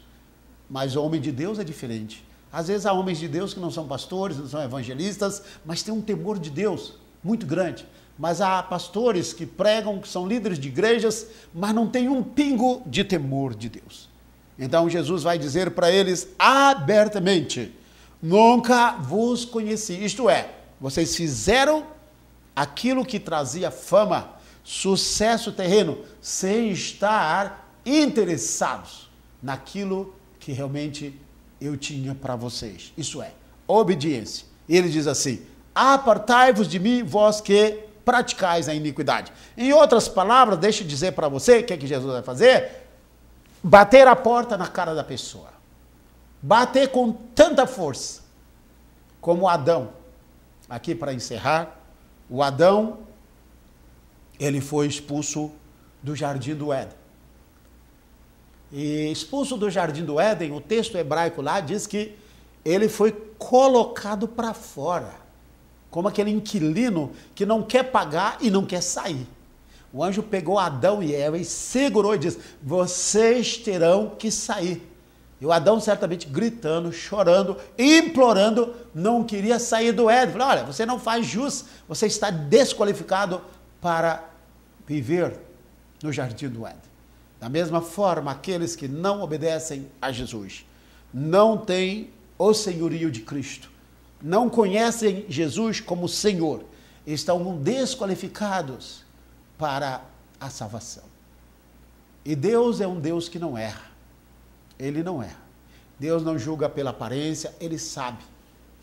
mas o homem de Deus é diferente. Às vezes há homens de Deus que não são pastores, não são evangelistas, mas têm um temor de Deus muito grande. Mas há pastores que pregam, que são líderes de igrejas, mas não têm um pingo de temor de Deus. Então Jesus vai dizer para eles abertamente, nunca vos conheci. Isto é, vocês fizeram aquilo que trazia fama, sucesso terreno, sem estar interessados naquilo que realmente eu tinha para vocês. Isso é, obediência. Ele diz assim, apartai-vos de mim, vós que praticais a iniquidade. Em outras palavras, deixa eu dizer para você o que Jesus vai fazer: bater a porta na cara da pessoa. Bater com tanta força como Adão. Aqui para encerrar, o Adão, ele foi expulso do jardim do Éden. E expulso do jardim do Éden, o texto hebraico lá diz que ele foi colocado para fora, como aquele inquilino que não quer pagar e não quer sair. O anjo pegou Adão e Eva e segurou e disse: vocês terão que sair. E o Adão certamente gritando, chorando, implorando, não queria sair do Éden. Falou: olha, você não faz jus, você está desqualificado para viver no jardim do Éden. Da mesma forma, aqueles que não obedecem a Jesus, não têm o senhorio de Cristo, não conhecem Jesus como Senhor, estão desqualificados para a salvação. E Deus é um Deus que não erra. Ele não erra. Deus não julga pela aparência, Ele sabe.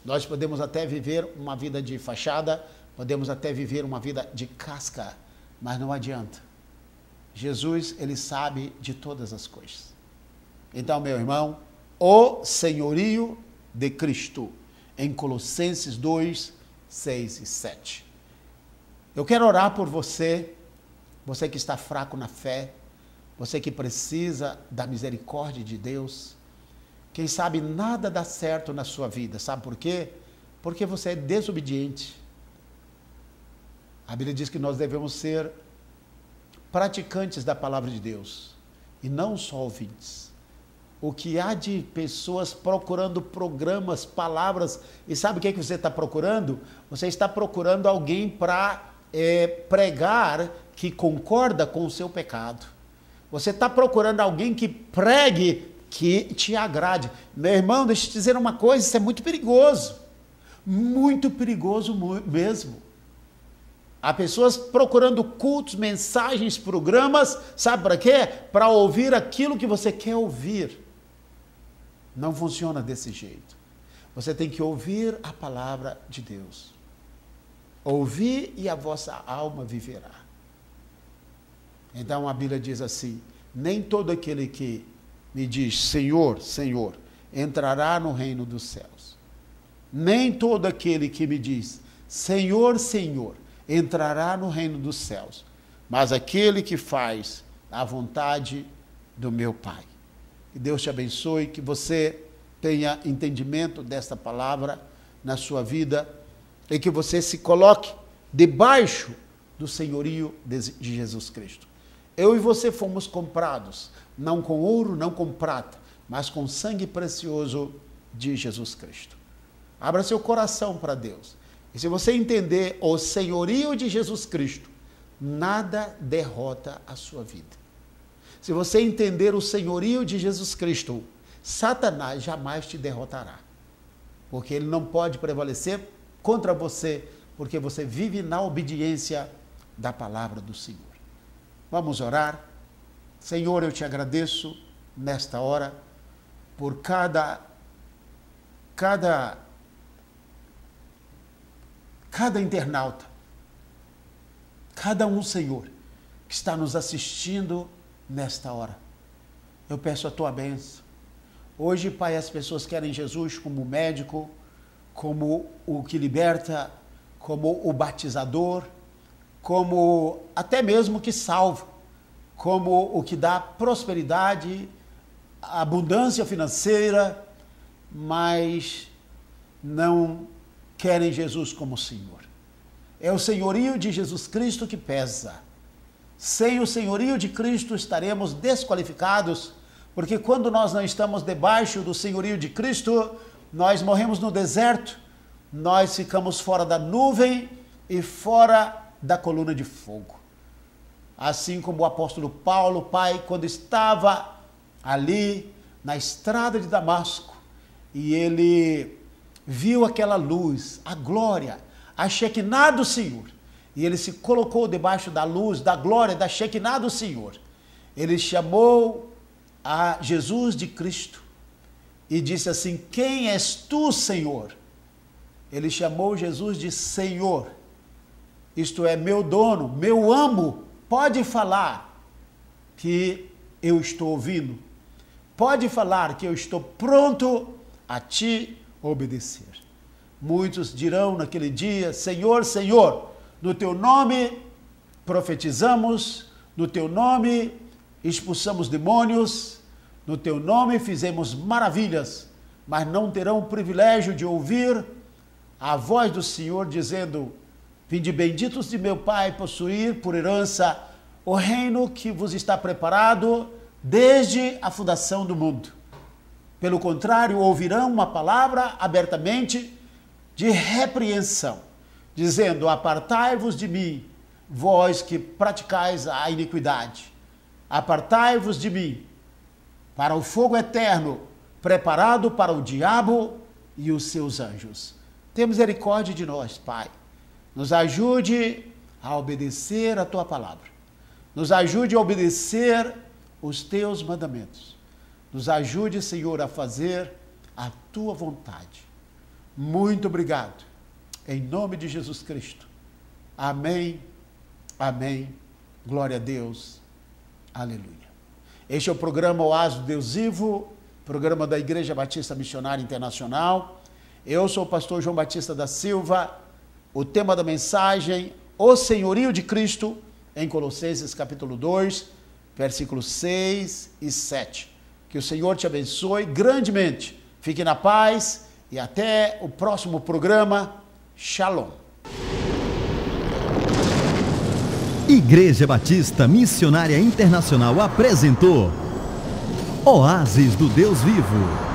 Nós podemos até viver uma vida de fachada, podemos até viver uma vida de casca, mas não adianta. Jesus, Ele sabe de todas as coisas. Então, meu irmão, o senhorio de Cristo, em Colossenses 2, 6 e 7. Eu quero orar por você, você que está fraco na fé, você que precisa da misericórdia de Deus. Quem sabe nada dá certo na sua vida, sabe por quê? Porque você é desobediente. A Bíblia diz que nós devemos ser praticantes da palavra de Deus e não só ouvintes. O que há de pessoas procurando programas, palavras, e sabe o que você está procurando? Você está procurando alguém para pregar que concorda com o seu pecado. Você está procurando alguém que pregue que te agrade. Meu irmão, deixa eu te dizer uma coisa, isso é muito perigoso mesmo. Há pessoas procurando cultos, mensagens, programas, sabe para quê? Para ouvir aquilo que você quer ouvir. Não funciona desse jeito. Você tem que ouvir a palavra de Deus. Ouvir e a vossa alma viverá. Então a Bíblia diz assim: nem todo aquele que me diz Senhor, Senhor, entrará no reino dos céus. Nem todo aquele que me diz Senhor, Senhor, entrará no reino dos céus, mas aquele que faz a vontade do meu Pai. Que Deus te abençoe, que você tenha entendimento desta palavra na sua vida e que você se coloque debaixo do senhorio de Jesus Cristo. Eu e você fomos comprados, não com ouro, não com prata, mas com sangue precioso de Jesus Cristo. Abra seu coração para Deus. E se você entender o senhorio de Jesus Cristo, nada derrota a sua vida. Se você entender o senhorio de Jesus Cristo, Satanás jamais te derrotará. Porque ele não pode prevalecer contra você, porque você vive na obediência da palavra do Senhor. Vamos orar. Senhor, eu te agradeço nesta hora por cada internauta, cada um, Senhor, que está nos assistindo nesta hora. Eu peço a tua bênção. Hoje, Pai, as pessoas querem Jesus como médico, como o que liberta, como o batizador, como até mesmo que salva, como o que dá prosperidade, abundância financeira, mas não querem Jesus como Senhor. É o senhorio de Jesus Cristo que pesa. Sem o senhorio de Cristo estaremos desqualificados, porque quando nós não estamos debaixo do senhorio de Cristo, nós morremos no deserto, nós ficamos fora da nuvem e fora da coluna de fogo. Assim como o apóstolo Paulo, Pai, quando estava ali na estrada de Damasco, e ele viu aquela luz, a glória, a Shekinah do Senhor, e ele se colocou debaixo da luz, da glória, da Shekinah do Senhor. Ele chamou a Jesus de Cristo e disse assim: quem és tu, Senhor? Ele chamou Jesus de Senhor. isto é, meu dono, meu amo, pode falar que eu estou ouvindo. Pode falar que eu estou pronto a te obedecer. Muitos dirão naquele dia: Senhor, Senhor, no teu nome profetizamos, no teu nome expulsamos demônios, no teu nome fizemos maravilhas, mas não terão o privilégio de ouvir a voz do Senhor dizendo: vinde benditos de meu Pai, possuir por herança o reino que vos está preparado desde a fundação do mundo. Pelo contrário, ouvirão uma palavra abertamente de repreensão, dizendo: apartai-vos de mim, vós que praticais a iniquidade. Apartai-vos de mim, para o fogo eterno, preparado para o diabo e os seus anjos. Tem misericórdia de nós, Pai. Nos ajude a obedecer a tua palavra. Nos ajude a obedecer os teus mandamentos. Nos ajude, Senhor, a fazer a tua vontade. Muito obrigado. Em nome de Jesus Cristo. Amém. Amém. Glória a Deus. Aleluia. Este é o programa Oásis do Deus Vivo, programa da Igreja Batista Missionária Internacional. Eu sou o pastor João Batista da Silva. O tema da mensagem: o senhorio de Cristo, em Colossenses capítulo 2, versículos 6 e 7. Que o Senhor te abençoe grandemente. Fique na paz e até o próximo programa. Shalom. Igreja Batista Missionária Internacional apresentou Oásis do Deus Vivo.